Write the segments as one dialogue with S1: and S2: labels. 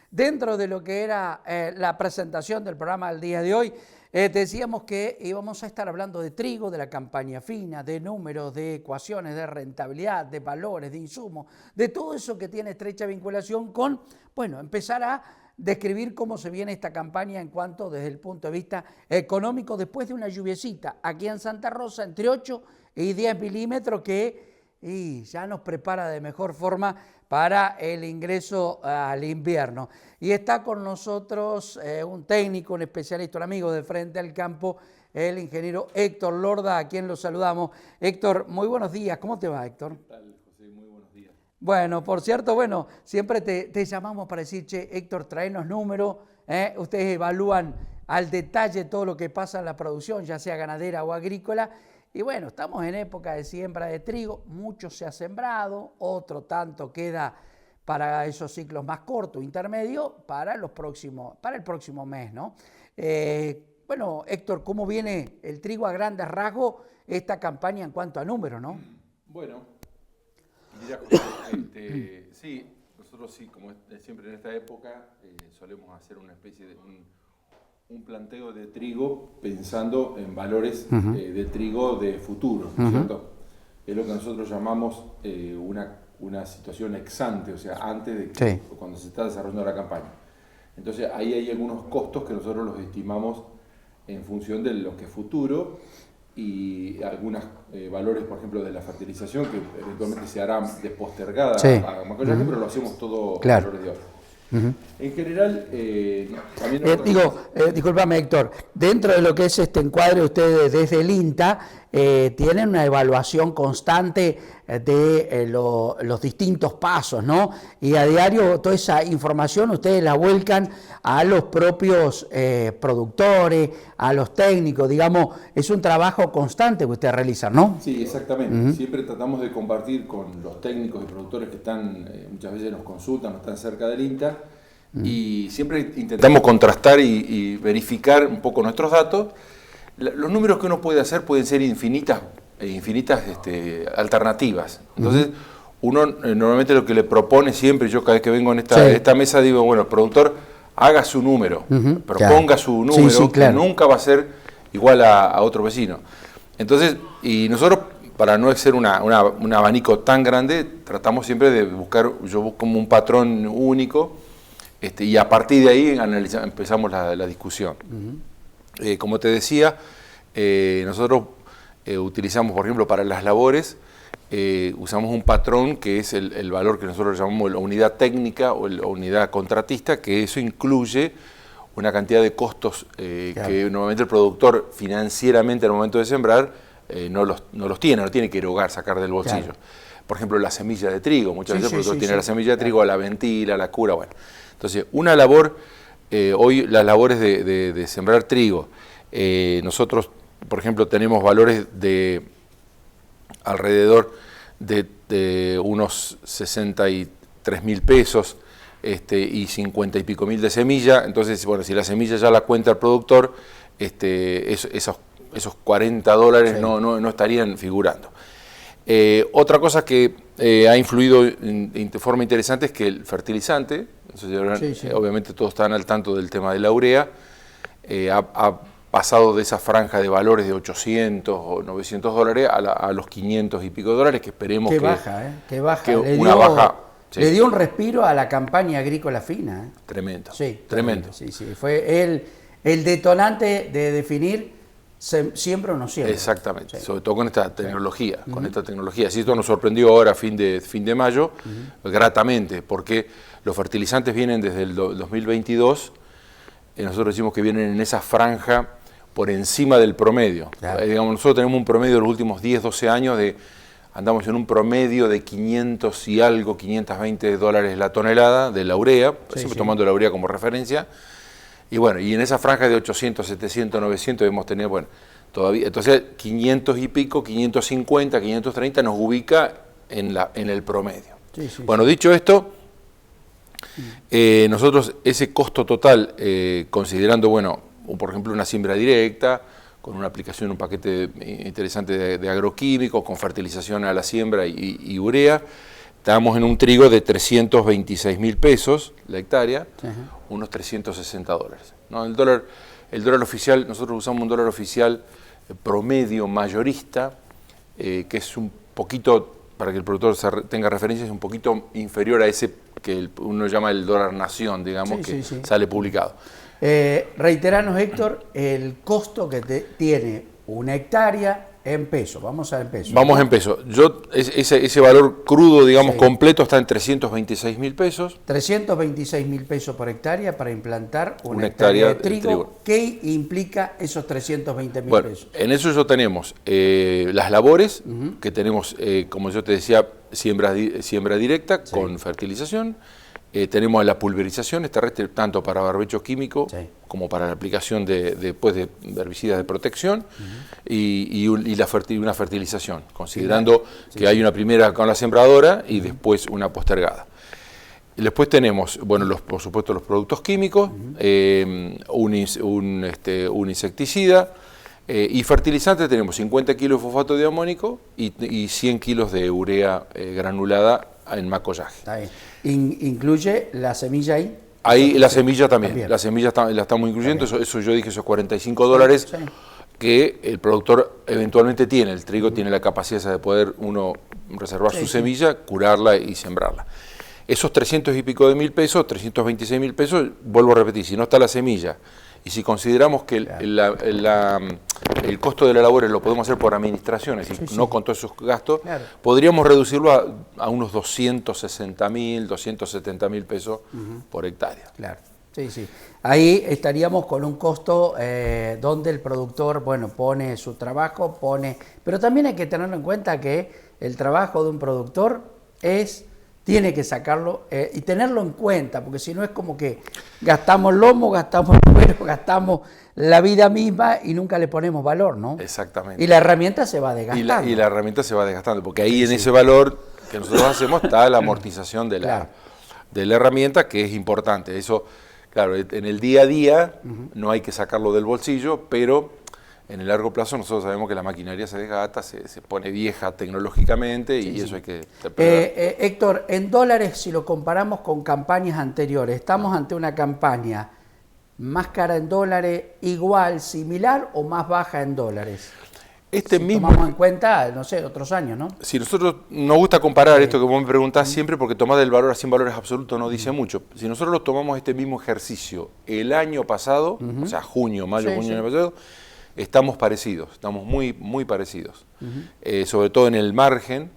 S1: Dentro de lo que era la presentación del programa del día de hoy, decíamos que íbamos a estar hablando de trigo, de la campaña fina, de números, de ecuaciones, de rentabilidad, de valores, de insumos, de todo eso que tiene estrecha vinculación con, bueno, empezar a describir cómo se viene esta campaña en cuanto desde el punto de vista económico después de una lluviecita aquí en Santa Rosa entre 8 y 10 milímetros que ya nos prepara de mejor forma para el ingreso al invierno. Y está con nosotros un técnico, un especialista, un amigo de Frente al Campo, el ingeniero Héctor Lorda, a quien lo saludamos. Héctor, muy buenos días. ¿Cómo te va, Héctor?
S2: ¿Qué tal, José? Muy buenos días.
S1: Bueno, por cierto, bueno, siempre te llamamos para decir, che, Héctor, traenos números. Ustedes evalúan al detalle todo lo que pasa en la producción, ya sea ganadera o agrícola. Y bueno, estamos en época de siembra de trigo, mucho se ha sembrado, otro tanto queda para esos ciclos más cortos, intermedios, para el próximo mes, ¿no? Bueno, Héctor, ¿cómo viene el trigo a grandes rasgos esta campaña en cuanto a números, no?
S2: Bueno, mira, José, sí, nosotros sí, como siempre en esta época, solemos hacer una especie de un planteo de trigo pensando en valores de trigo de futuro, ¿no es cierto? Es lo que nosotros llamamos una situación ex ante, o sea, antes de que, cuando se está desarrollando la campaña. Entonces ahí hay algunos costos que nosotros los estimamos en función de lo que es futuro y algunos valores, por ejemplo, de la fertilización que eventualmente se hará de postergada a maquillaje, pero lo hacemos todo con valores de ahora. En general, también
S1: discúlpame, Héctor, dentro de lo que es este encuadre, ustedes desde el INTA tienen una evaluación constante de los distintos pasos, ¿no? Y a diario toda esa información ustedes la vuelcan a los propios productores, a los técnicos, digamos, es un trabajo constante que ustedes realizan, ¿no?
S2: Sí, exactamente. Siempre tratamos de compartir con los técnicos y productores que están, muchas veces nos consultan, no están cerca del INTA, y siempre intentamos contrastar y verificar un poco nuestros datos. Los números que uno puede hacer pueden ser infinitas alternativas. Entonces, uno normalmente lo que le propone siempre, yo cada vez que vengo en esta mesa digo, bueno, el productor haga su número, proponga su número, que nunca va a ser igual a otro vecino. Entonces, y nosotros, para no ser un abanico tan grande, tratamos siempre de yo busco como un patrón único, y a partir de ahí empezamos la discusión. Como te decía, nosotros utilizamos, por ejemplo, para las labores, usamos un patrón que es el valor que nosotros llamamos la unidad técnica o la unidad contratista, que eso incluye una cantidad de costos que normalmente el productor financieramente al momento de sembrar no los tiene que erogar, sacar del bolsillo. Por ejemplo, la semilla de trigo, muchas veces el productor tiene la semilla de trigo, la ventila, la cura, bueno. Entonces, una labor, hoy las labores de sembrar trigo, nosotros, por ejemplo, tenemos valores de alrededor de unos 63.000 pesos y 50 y pico mil de semilla. Entonces, bueno, si la semilla ya la cuenta el productor, esos $40 no estarían figurando. Otra cosa que ha influido de forma interesante es que el fertilizante, obviamente todos están al tanto del tema de la urea, ha pasado de esa franja de valores de 800 o 900 dólares a los 500 y pico dólares, que esperemos que
S1: baja. Le dio un respiro a la campaña agrícola fina.
S2: Tremendo.
S1: Tremendo. Sí, fue el detonante de definir siempre o no siempre.
S2: Exactamente, sobre todo con esta tecnología, Sí, esto nos sorprendió ahora fin de mayo, gratamente, porque los fertilizantes vienen desde el 2022, nosotros decimos que vienen en esa franja por encima del promedio. Digamos, nosotros tenemos un promedio de los últimos 10, 12 años andamos en un promedio de 500 y algo, 520 dólares la tonelada de la urea, siempre tomando la urea como referencia. Y bueno, y en esa franja de 800, 700, 900 hemos tenido, bueno, todavía, entonces 500 y pico, 550, 530 nos ubica en el promedio. Bueno, dicho esto, nosotros ese costo total, considerando, bueno, por ejemplo una siembra directa, con una aplicación, un paquete interesante de agroquímicos, con fertilización a la siembra y urea, Estamos en un trigo de 326.000 pesos la hectárea, unos 360 dólares. ¿No? El dólar oficial, nosotros usamos un dólar oficial promedio mayorista, que es un poquito, para que el productor tenga referencia, es un poquito inferior a ese que uno llama el dólar nación, digamos, sale publicado.
S1: Reiteranos, Héctor, el costo que tiene una hectárea en pesos. Vamos a en pesos.
S2: Vamos en pesos. Ese valor crudo, digamos, completo está en 326.000 pesos.
S1: 326.000 pesos por hectárea para implantar una hectárea de trigo. ¿Qué implica esos 320.000 pesos?
S2: En eso tenemos las labores, que tenemos, como yo te decía, siembra directa con fertilización. Tenemos la pulverización terrestre, tanto para barbecho químico como para la aplicación de herbicidas de protección y una fertilización, considerando que hay una primera con la sembradora y después una postergada. Y después tenemos, por supuesto, los productos químicos, un insecticida y fertilizante. Tenemos 50 kilos de fosfato de amónico y 100 kilos de urea granulada en macollaje.
S1: Está bien. ¿Incluye la semilla ahí?
S2: Ahí la semilla también. La semilla la estamos incluyendo, eso yo dije, esos 45 dólares que el productor eventualmente tiene. El trigo tiene la capacidad de poder uno reservar su semilla, curarla y sembrarla. Esos 300 y pico de mil pesos, 326.000 pesos, vuelvo a repetir, si no está la semilla y si consideramos que el costo de la labor lo podemos hacer por administración, es decir, no con todos esos gastos, podríamos reducirlo a unos 260.000, 270.000 pesos por hectárea.
S1: Claro, sí. Ahí estaríamos con un costo donde el productor, pone su trabajo, pero también hay que tenerlo en cuenta que el trabajo de un productor tiene que sacarlo y tenerlo en cuenta, porque si no es como que gastamos lomo, gastamos cuero, gastamos la vida misma y nunca le ponemos valor, ¿no?
S2: Exactamente.
S1: Y la herramienta se va desgastando.
S2: Y la herramienta se va desgastando, porque ahí en ese valor que nosotros hacemos está la amortización de la herramienta, que es importante. Eso, claro, en el día a día no hay que sacarlo del bolsillo, pero en el largo plazo nosotros sabemos que la maquinaria se desgasta, se pone vieja tecnológicamente y eso hay que...
S1: Héctor, en dólares, si lo comparamos con campañas anteriores, ¿estamos ante una campaña más cara en dólares, igual, similar o más baja en dólares? Tomamos en cuenta, no sé, otros años, ¿no?
S2: Si nosotros nos gusta comparar esto que vos me preguntás siempre, porque tomar el valor sin valores absolutos no dice mucho. Si nosotros lo tomamos este mismo ejercicio el año pasado, o sea, mayo, junio del año pasado, estamos parecidos, estamos muy, muy parecidos. Sobre todo en el margen.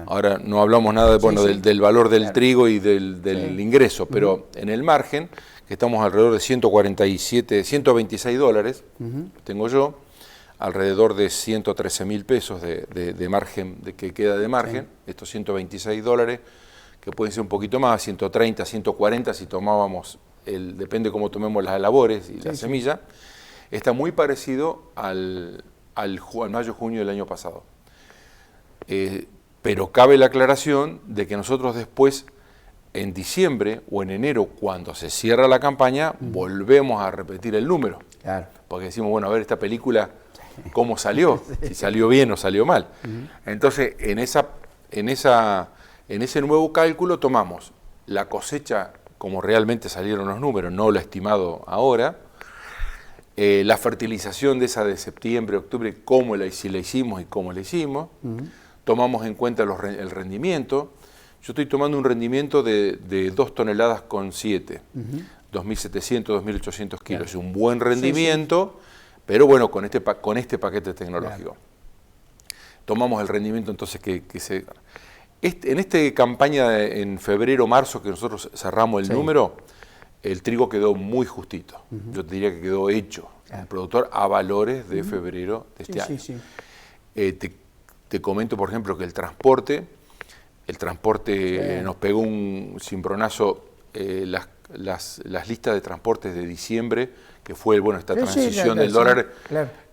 S2: Ahora no hablamos nada del valor del trigo y del ingreso, pero en el margen, que estamos alrededor de 126 dólares, tengo yo, alrededor de 113.000 pesos de margen, que queda de margen, estos 126 dólares, que pueden ser un poquito más, 130, 140 si tomábamos, depende cómo tomemos las labores y la semilla, está muy parecido al mayo-junio del año pasado. Pero cabe la aclaración de que nosotros después, en diciembre o en enero, cuando se cierra la campaña, volvemos a repetir el número. Claro. Porque decimos, a ver esta película, ¿cómo salió? Si salió bien o salió mal. Entonces, en ese nuevo cálculo tomamos la cosecha como realmente salieron los números, no lo estimado ahora, la fertilización de esa de septiembre, octubre, si la hicimos y cómo la hicimos, tomamos en cuenta el rendimiento. Yo estoy tomando un rendimiento de 2 toneladas con 7, 2.700, 2.800 kilos, es un buen rendimiento, pero con este paquete tecnológico. Tomamos el rendimiento entonces en esta campaña en febrero, marzo, que nosotros cerramos el número, el trigo quedó muy justito. Yo te diría que quedó hecho. El productor a valores de febrero de este año. Te comento, por ejemplo, que el transporte nos pegó un cimbronazo, las listas de transportes de diciembre, que fue esta transición del dólar.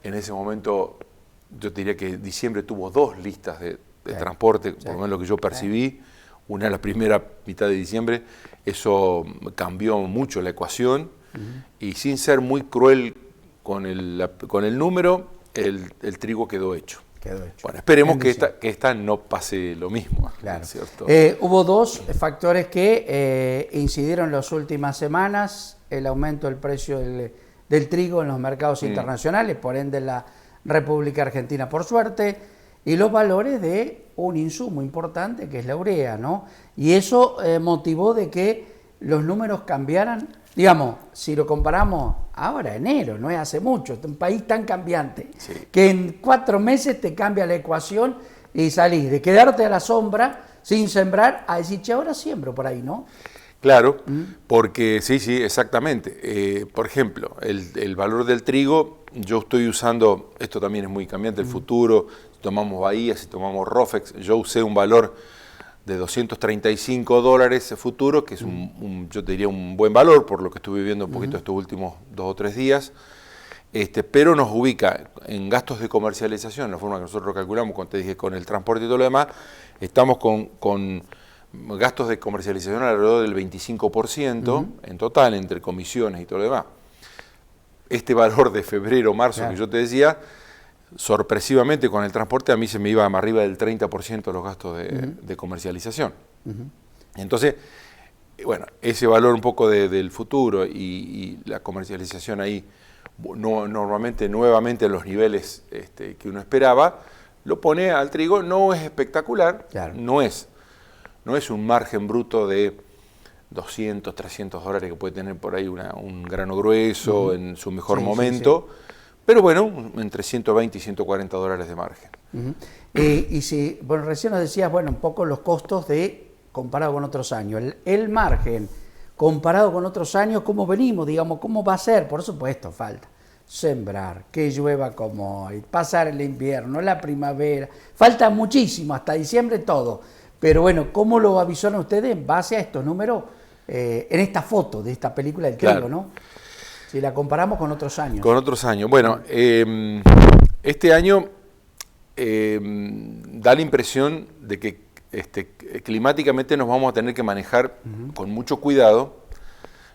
S2: En ese momento, yo te diría que diciembre tuvo 2 listas de transporte, por lo menos lo que yo percibí. Una en la primera mitad de diciembre, eso cambió mucho la ecuación y sin ser muy cruel con el número, el trigo quedó hecho.
S1: quedó hecho.
S2: Bueno, esperemos que esta no pase lo mismo.
S1: Claro.
S2: ¿Cierto?
S1: Hubo dos factores que incidieron en las últimas semanas: el aumento del precio del trigo en los mercados internacionales, por ende en la República Argentina, por suerte, y los valores de un insumo importante que es la urea, ¿no? Y eso motivó de que los números cambiaran. Digamos, si lo comparamos ahora, enero, no es hace mucho, es un país tan cambiante, que en 4 meses te cambia la ecuación y salís de quedarte a la sombra sin sembrar a decir, che, ahora siembro por ahí, ¿no?
S2: Claro, porque sí, exactamente. Por ejemplo, el valor del trigo, yo estoy usando, esto también es muy cambiante, el futuro, si tomamos Bahía, si tomamos Rofex, yo usé un valor de $235 futuro, que es yo te diría un buen valor, por lo que estuve viendo un poquito estos últimos 2 o 3 días, pero nos ubica en gastos de comercialización, la forma que nosotros calculamos, cuando te dije, con el transporte y todo lo demás, estamos con gastos de comercialización alrededor del 25% en total, entre comisiones y todo lo demás. Este valor de febrero, marzo, que yo te decía, sorpresivamente con el transporte a mí se me iba más arriba del 30% los gastos de comercialización. Entonces, bueno, ese valor un poco del futuro y la comercialización ahí, normalmente nuevamente en los niveles que uno esperaba, lo pone al trigo. No es espectacular, no es un margen bruto de $200, $300 que puede tener por ahí un grano grueso en su mejor momento. Pero bueno, entre $120 y $140 de margen.
S1: Y si, bueno, recién nos decías, bueno, un poco los costos comparado con otros años. El margen, comparado con otros años, ¿cómo venimos? Digamos, ¿cómo va a ser? Por supuesto, falta sembrar, que llueva como hoy, pasar el invierno, la primavera. Falta muchísimo, hasta diciembre todo. Pero bueno, ¿cómo lo avisaron ustedes en base a estos números en esta foto de esta película del trigo, ¿no? Si la comparamos con otros años.
S2: Con otros años. Bueno, este año da la impresión de que climáticamente nos vamos a tener que manejar con mucho cuidado.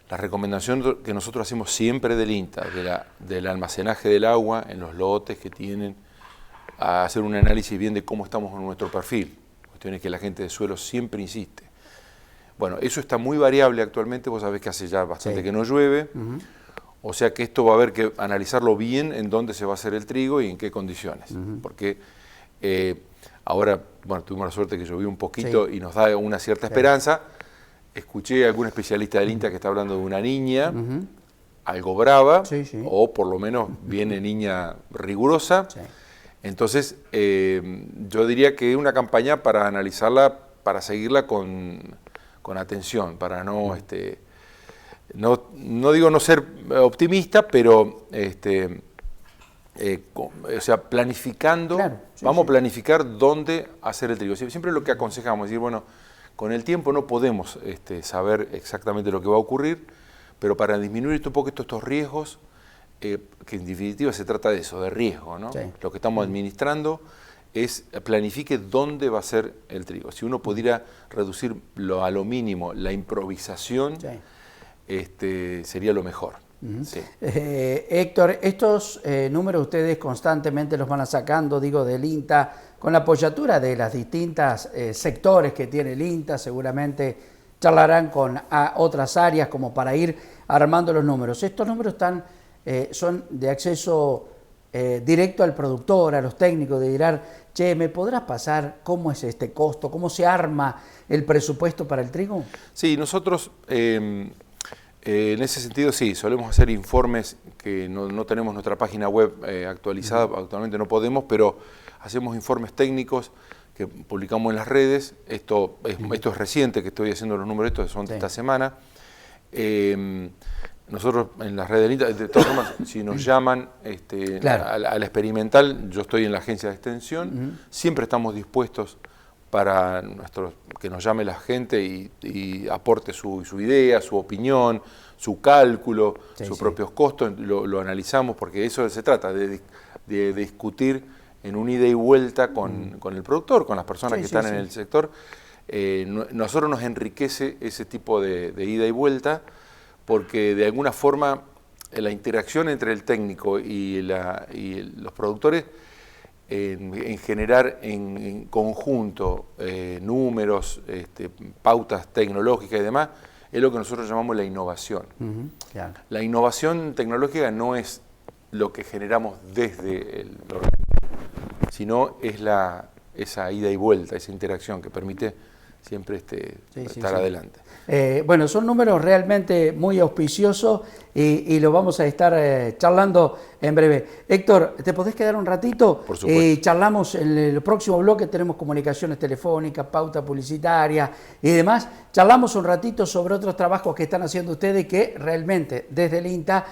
S2: La recomendación que nosotros hacemos siempre del INTA, del almacenaje del agua en los lotes que tienen, a hacer un análisis bien de cómo estamos en nuestro perfil. Cuestiones que la gente de suelo siempre insiste. Bueno, eso está muy variable actualmente. Vos sabés que hace ya bastante que no llueve. O sea que esto va a haber que analizarlo bien en dónde se va a hacer el trigo y en qué condiciones. Porque ahora, bueno, tuvimos la suerte que llovió un poquito y nos da una cierta esperanza. Escuché a algún especialista del INTA que está hablando de una niña, algo brava, o por lo menos viene niña rigurosa. Entonces, yo diría que es una campaña para analizarla, para seguirla con atención, para no... No digo no ser optimista, pero o sea, planificando, vamos a planificar dónde hacer el trigo. Siempre lo que aconsejamos es decir, bueno, con el tiempo no podemos saber exactamente lo que va a ocurrir, pero para disminuir un poco estos riesgos, que en definitiva se trata de eso, de riesgo, ¿no? Lo que estamos administrando es planifique dónde va a ser el trigo. Si uno pudiera reducir a lo mínimo la improvisación, sería lo mejor.
S1: Héctor, estos números ustedes constantemente los van a sacando, digo, del INTA, con la apoyatura de las distintas sectores que tiene el INTA. Seguramente charlarán con otras áreas como para ir armando los números. Estos números son de acceso directo al productor, a los técnicos, de dirán, che, ¿me podrás pasar cómo es este costo? ¿Cómo se arma el presupuesto para el trigo?
S2: Sí, nosotros... en ese sentido sí, solemos hacer informes que no tenemos nuestra página web actualizada, actualmente no podemos, pero hacemos informes técnicos que publicamos en las redes. Esto es reciente, que estoy haciendo los números, estos son de esta semana. Nosotros en las redes del INTA, de todas formas, si nos llaman a la experimental, yo estoy en la agencia de extensión, siempre estamos dispuestos para que nos llame la gente y aporte su idea, su opinión, su cálculo, sus propios costos, lo analizamos, porque eso se trata, de discutir en un ida y vuelta con el productor, con las personas que están en el sector. Nosotros nos enriquece ese tipo de ida y vuelta, porque de alguna forma la interacción entre el técnico y los productores en generar en conjunto números, pautas tecnológicas y demás, es lo que nosotros llamamos la innovación. Claro. La innovación tecnológica no es lo que generamos desde el organismo, sino es esa ida y vuelta, esa interacción que permite siempre estar adelante.
S1: Bueno, son números realmente muy auspiciosos y lo vamos a estar charlando en breve. Héctor, ¿te podés quedar un ratito?
S2: Por supuesto.
S1: Charlamos en el próximo bloque, tenemos comunicaciones telefónicas, pauta publicitaria y demás. Charlamos un ratito sobre otros trabajos que están haciendo ustedes que realmente desde el INTA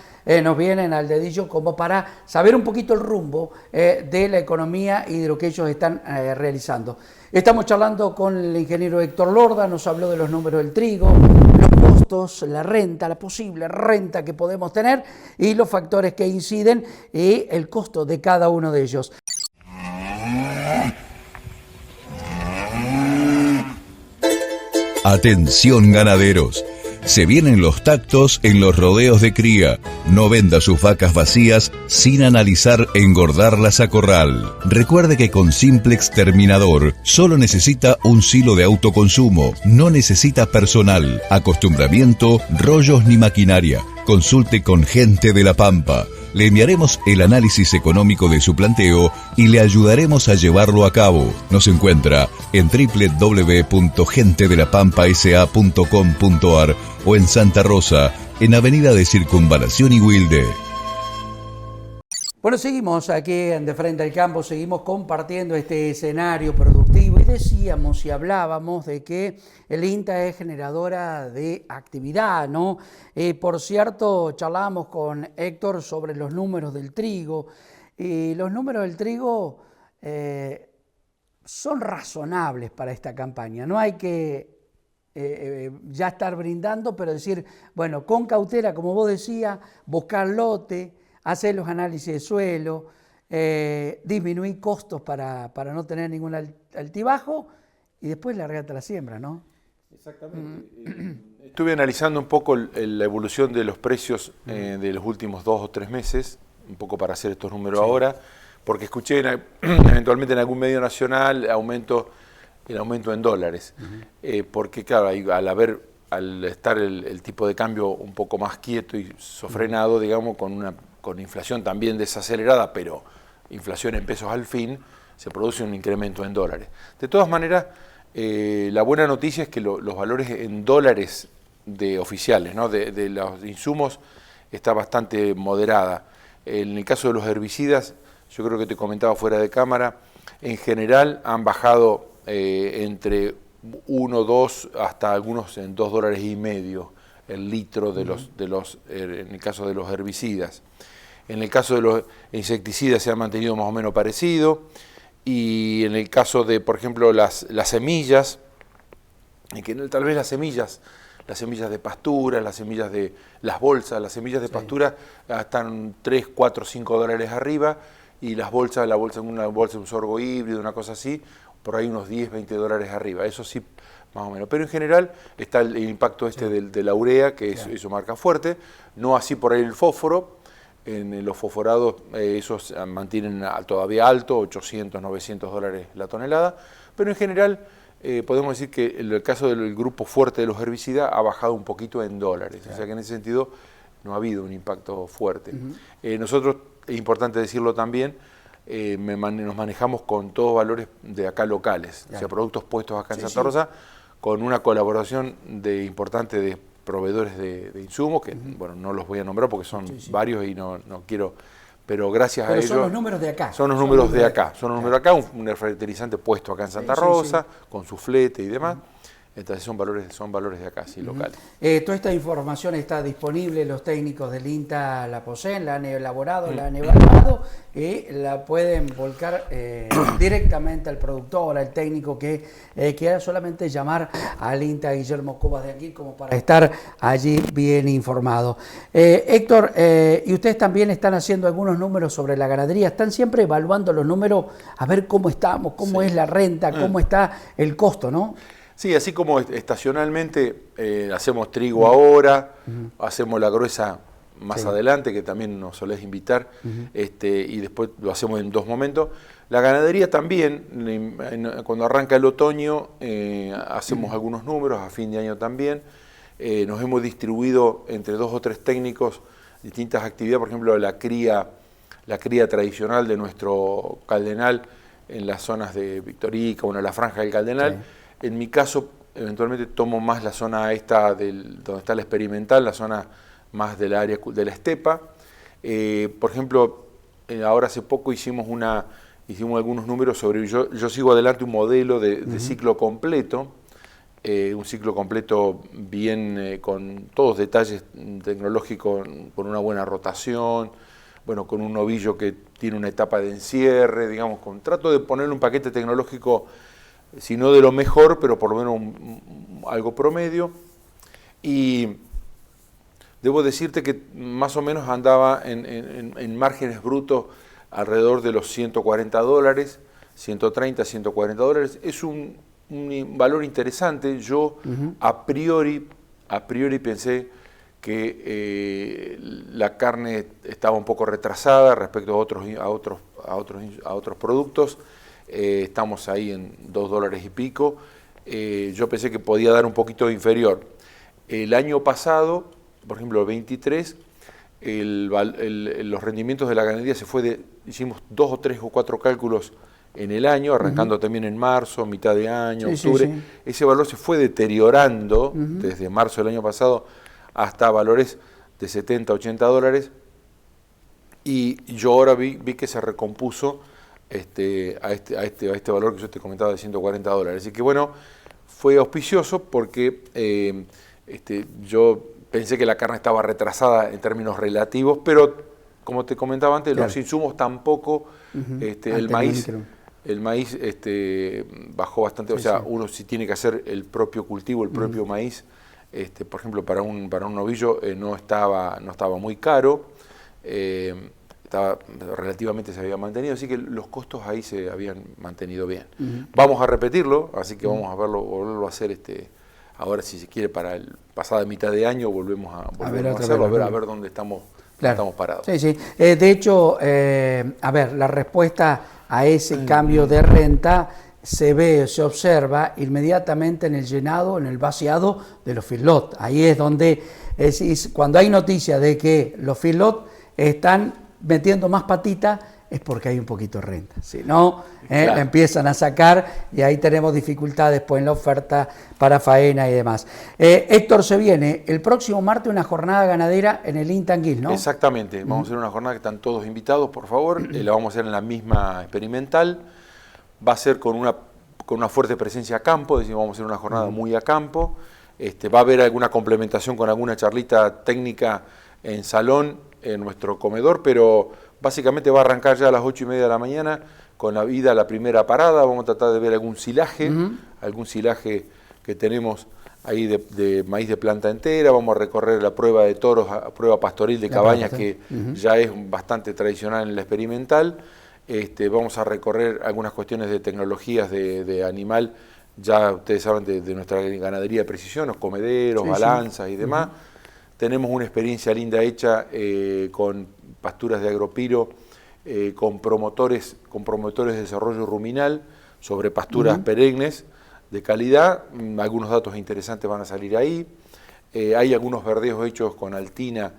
S1: nos vienen al dedillo como para saber un poquito el rumbo de la economía y de lo que ellos están realizando. Estamos charlando con el ingeniero Héctor Lorda, nos habló de los números del trigo, los costos, la renta, la posible renta que podemos tener y los factores que inciden y el costo de cada uno de ellos.
S3: Atención ganaderos. Se vienen los tactos en los rodeos de cría. No venda sus vacas vacías sin analizar engordarlas a corral. Recuerde que con Simplex Terminador solo necesita un silo de autoconsumo. No necesita personal, acostumbramiento, rollos ni maquinaria. Consulte con Gente de la Pampa. Le enviaremos el análisis económico de su planteo y le ayudaremos a llevarlo a cabo. Nos encuentra en www.gentedelapampasa.com.ar o en Santa Rosa, en Avenida de Circunvalación y Wilde.
S1: Bueno, seguimos aquí en De Frente al Campo, seguimos compartiendo este escenario productivo y decíamos y hablábamos de que el INTA es generadora de actividad, ¿no? Por cierto, charlábamos con Héctor sobre los números del trigo y los números del trigo son razonables para esta campaña. No hay que ya estar brindando, pero decir, bueno, con cautela, como vos decías, buscar lote, hacer los análisis de suelo, disminuir costos para no tener ningún altibajo y después largarte a la siembra, ¿no?
S2: Exactamente. Estuve analizando un poco la evolución de los precios de los últimos 2 o 3 meses, un poco para hacer estos números ahora, porque escuché eventualmente en algún medio nacional el aumento en dólares, porque claro, al estar el tipo de cambio un poco más quieto y sofrenado, digamos, con inflación también desacelerada, pero inflación en pesos al fin, se produce un incremento en dólares. De todas maneras, la buena noticia es que los valores en dólares oficiales, ¿no? de los insumos, está bastante moderada. En el caso de los herbicidas, yo creo que te comentaba fuera de cámara, en general han bajado entre 1, 2, hasta algunos en $2.50 el litro en el caso de los herbicidas. En el caso de los insecticidas se ha mantenido más o menos parecido, y en el caso de, por ejemplo, las semillas, que tal vez las semillas de pastura, las semillas de las bolsas, las semillas de pastura están 3, 4, 5 dólares arriba, y una bolsa de un sorgo híbrido, una cosa así, por ahí unos 10, 20 dólares arriba, eso sí, más o menos. Pero en general está el impacto de la urea, que eso marca fuerte, no así por ahí el fósforo. En los fosforados esos mantienen todavía alto, 800, 900 dólares la tonelada, pero en general podemos decir que el caso del grupo fuerte de los herbicidas ha bajado un poquito en dólares, o sea que en ese sentido no ha habido un impacto fuerte. Nosotros, es importante decirlo también, nos manejamos con todos valores de acá locales, o sea, productos puestos acá en Santa Rosa, con una colaboración importante de proveedores de insumos, que bueno, no los voy a nombrar porque son varios y no quiero, pero gracias a ellos.
S1: Son los números de acá.
S2: Son los números de acá. Son los números de acá, un fertilizante puesto acá en Santa Rosa, con su flete y demás. Entonces son valores de acá, locales.
S1: Toda esta información está disponible, los técnicos del INTA la poseen, la han elaborado, la han evaluado y la pueden volcar directamente al productor, al técnico que quiera solamente llamar al INTA Guillermo Cobas de aquí como para estar allí bien informado. Héctor, y ustedes también están haciendo algunos números sobre la ganadería, están siempre evaluando los números a ver cómo estamos, cómo es la renta, cómo está el costo, ¿no?
S2: Sí, así como estacionalmente hacemos trigo ahora, hacemos la gruesa más adelante, que también nos solés invitar, y después lo hacemos en 2 momentos. La ganadería también, cuando arranca el otoño, hacemos algunos números, a fin de año también. Nos hemos distribuido entre 2 o 3 técnicos distintas actividades, por ejemplo, la cría tradicional de nuestro Caldenal en las zonas de Victorica, la franja del Caldenal. Sí. En mi caso, eventualmente tomo más la zona esta donde está la experimental, la zona más del área de la estepa. Por ejemplo, ahora hace poco hicimos algunos números sobre, yo sigo adelante un modelo de ciclo completo, un ciclo completo bien con todos detalles tecnológicos, con una buena rotación, bueno, con un novillo que tiene una etapa de encierre, digamos, trato de ponerle un paquete tecnológico, si no de lo mejor, pero por lo menos algo promedio. Y debo decirte que más o menos andaba en márgenes brutos alrededor de los $140, 130, $140. Es un valor interesante. Yo a priori pensé que la carne estaba un poco retrasada respecto a otros productos. Estamos ahí en $2 y pico. Yo pensé que podía dar un poquito inferior. El año pasado, por ejemplo, el 23, los rendimientos de la ganadería hicimos 2 o 3 o 4 cálculos en el año, arrancando también en marzo, mitad de año, octubre. Sí. Ese valor se fue deteriorando desde marzo del año pasado hasta valores de $70, $80, y yo ahora vi que se recompuso a este valor que yo te comentaba de $140. Así que bueno, fue auspicioso porque yo pensé que la carne estaba retrasada en términos relativos, pero como te comentaba antes, los insumos tampoco, el maíz bajó bastante, o sea, uno sí tiene que hacer el propio cultivo, el propio maíz. Por ejemplo, para un novillo no estaba muy caro, relativamente se había mantenido, así que los costos ahí se habían mantenido bien. Vamos a repetirlo, así que vamos a volverlo a hacer ahora, si se quiere, para la pasada mitad de año volvemos a hacerlo, a ver dónde estamos parados.
S1: Sí, sí. De hecho, la respuesta a ese cambio de renta se observa inmediatamente en el llenado, en el vaciado de los feedlot. Ahí es donde, cuando hay noticia de que los feedlot están metiendo más patita, es porque hay un poquito de renta. Si no, la empiezan a sacar y ahí tenemos dificultades después en la oferta para faena y demás. Héctor, se viene el próximo martes una jornada ganadera en el Intanguil, ¿no?
S2: Exactamente. Vamos a hacer una jornada que están todos invitados, por favor. La vamos a hacer en la misma experimental. Va a ser con una fuerte presencia a campo, es decir, vamos a hacer una jornada muy a campo. Va a haber alguna complementación con alguna charlita técnica en salón, en nuestro comedor, pero básicamente va a arrancar ya a las 8:30 de la mañana con la ida a la primera parada. Vamos a tratar de ver algún silaje que tenemos ahí de maíz de planta entera. Vamos a recorrer la prueba de toros, prueba pastoril de cabañas, que ya es bastante tradicional en la experimental. Vamos a recorrer algunas cuestiones de tecnologías de animal, ya ustedes saben, de nuestra ganadería de precisión, los comederos, balanzas y demás. Tenemos una experiencia linda hecha con pasturas de agropiro, con promotores de desarrollo ruminal sobre pasturas perennes de calidad. Algunos datos interesantes van a salir ahí. Hay algunos verdeos hechos con altina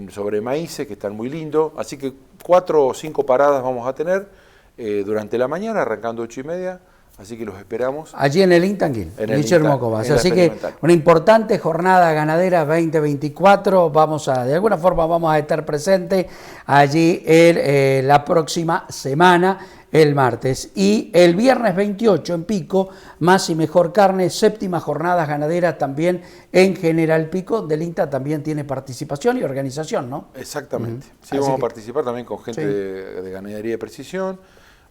S2: sobre maíces que están muy lindos. Así que 4 o 5 paradas vamos a tener durante la mañana, arrancando 8:30. Así que los esperamos.
S1: Allí en el Intanguil, Guillermo Cobas. Así que una importante jornada ganadera 2024. De alguna forma vamos a estar presentes allí la próxima semana, el martes. Y el viernes 28 en Pico, Más y Mejor Carne, 7ª jornada ganadera también en General Pico. Del INTA también tiene participación y organización, ¿no?
S2: Exactamente. Sí, vamos a participar también con gente de ganadería de precisión.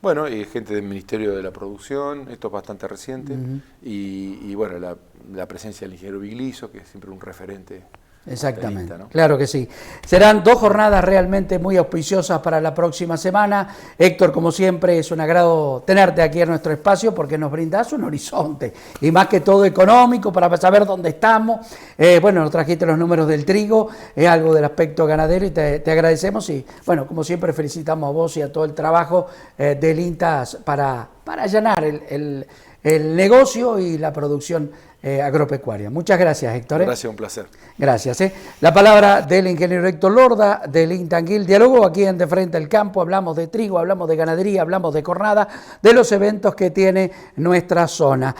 S2: Bueno, y gente del Ministerio de la Producción, esto es bastante reciente, y bueno, la presencia del ingeniero Bigliso, que es siempre un referente
S1: Exactamente,
S2: INTA, ¿no?
S1: Claro que sí. Serán 2 jornadas realmente muy auspiciosas para la próxima semana. Héctor, como siempre, es un agrado tenerte aquí en nuestro espacio porque nos brindas un horizonte y más que todo económico para saber dónde estamos. Bueno, nos trajiste los números del trigo, es algo del aspecto ganadero y te agradecemos y bueno, como siempre felicitamos a vos y a todo el trabajo del INTA para allanar el negocio y la producción agropecuaria. Muchas gracias, Héctor.
S2: Gracias, un placer.
S1: Gracias. La palabra del ingeniero Héctor Lorda, del INTA Anguil. Diálogo aquí en De Frente al Campo. Hablamos de trigo, hablamos de ganadería, hablamos de cornada, de los eventos que tiene nuestra zona.